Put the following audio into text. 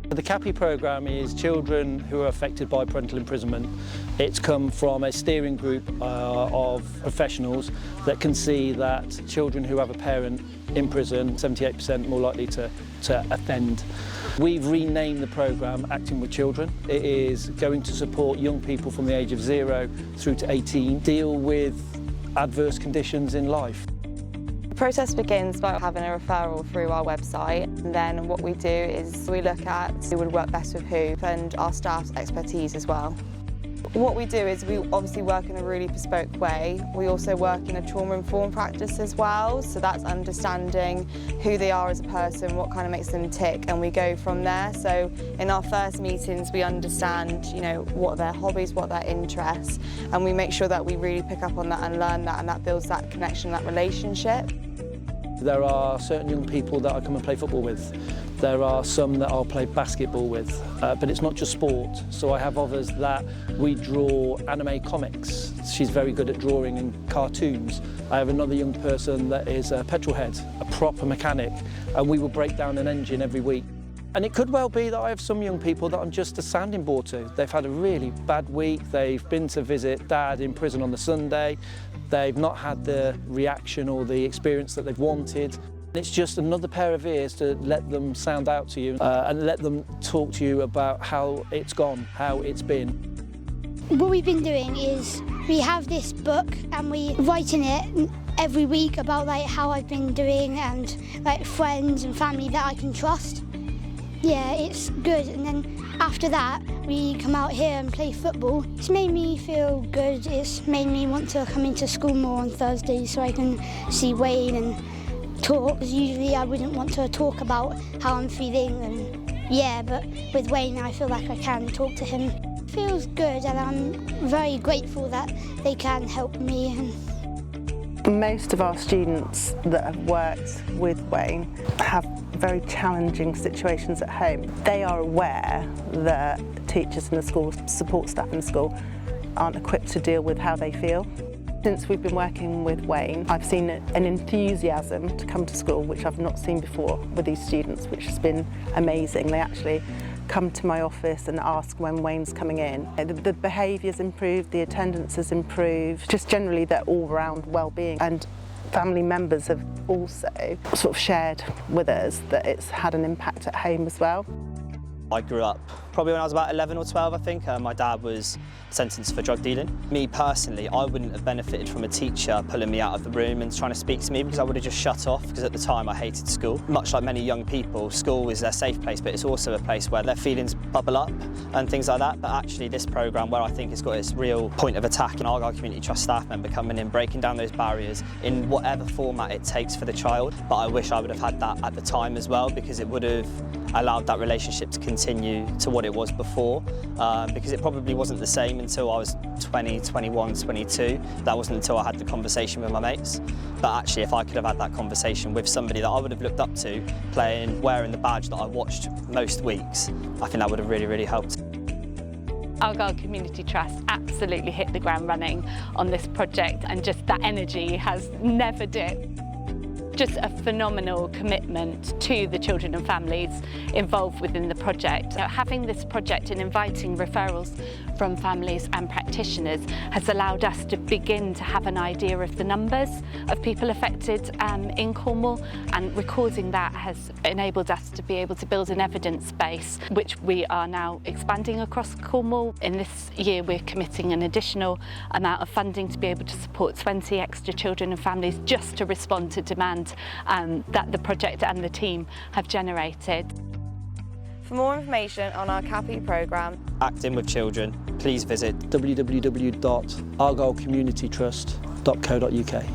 The CAPI programme is children who are affected by parental imprisonment. It's come from a steering group of professionals that can see that children who have a parent in prison, 78% more likely to offend. We've renamed the programme Acting with Children. It is going to support young people from the age of 0 through to 18 deal with adverse conditions in life. The process begins by having a referral through our website, and then what we do is we look at who would work best with who and our staff's expertise as well. What we do is we obviously work in a really bespoke way. We also work in a trauma-informed practice as well, so that's understanding who they are as a person, what kind of makes them tick, and we go from there. So in our first meetings we understand, what are their hobbies, what are their interests, and we make sure that we really pick up on that and learn that, and that builds that connection, that relationship. There are certain young people that I come and play football with. There are some that I'll play basketball with, but it's not just sport. So I have others that we draw anime comics. She's very good at drawing and cartoons. I have another young person that is a petrolhead, a proper mechanic, and we will break down an engine every week. And it could well be that I have some young people that I'm just a sounding board to. They've had a really bad week, they've been to visit Dad in prison on the Sunday, they've not had the reaction or the experience that they've wanted. It's just another pair of ears to let them sound out to you and let them talk to you about how it's gone, how it's been. What we've been doing is we have this book and we write in it every week about how I've been doing and friends and family that I can trust. Yeah, it's good, and then after that we come out here and play football. It's made me feel good, it's made me want to come into school more on Thursdays so I can see Wayne and talk. Usually I wouldn't want to talk about how I'm feeling, but with Wayne I feel like I can talk to him. It feels good, and I'm very grateful that they can help me. Most of our students that have worked with Wayne have very challenging situations at home. They are aware that teachers in the school, support staff in the school, aren't equipped to deal with how they feel. Since we've been working with Wayne, I've seen an enthusiasm to come to school which I've not seen before with these students, which has been amazing. They actually come to my office and ask when Wayne's coming in. The behaviour's improved, the attendance has improved, just generally their all-round well-being. And family members have also sort of shared with us that it's had an impact at home as well. I grew up probably when I was about 11 or 12, I think. My dad was sentenced for drug dealing. Me personally, I wouldn't have benefited from a teacher pulling me out of the room and trying to speak to me, because I would have just shut off, because at the time I hated school. Much like many young people, school is their safe place, but it's also a place where their feelings bubble up and things like that. But actually this programme, where I think it's got its real point of attack, an Argyle Community Trust staff member coming in, breaking down those barriers in whatever format it takes for the child. But I wish I would have had that at the time as well, because it would have allowed that relationship to continue to what it was before, because it probably wasn't the same until I was 20, 21, 22. That wasn't until I had the conversation with my mates. But actually, if I could have had that conversation with somebody that I would have looked up to, wearing the badge that I watched most weeks, I think that would have really, really helped. Argyle Community Trust absolutely hit the ground running on this project, and just that energy has never dipped. Just a phenomenal commitment to the children and families involved within the project. Having this project and inviting referrals from families and practitioners has allowed us to begin to have an idea of the numbers of people affected in Cornwall, and recording that has enabled us to be able to build an evidence base, which we are now expanding across Cornwall. In this year we're committing an additional amount of funding to be able to support 20 extra children and families, just to respond to demand that the project and the team have generated. For more information on our CAPI programme, Acting with Children, please visit www.argylecommunitytrust.co.uk.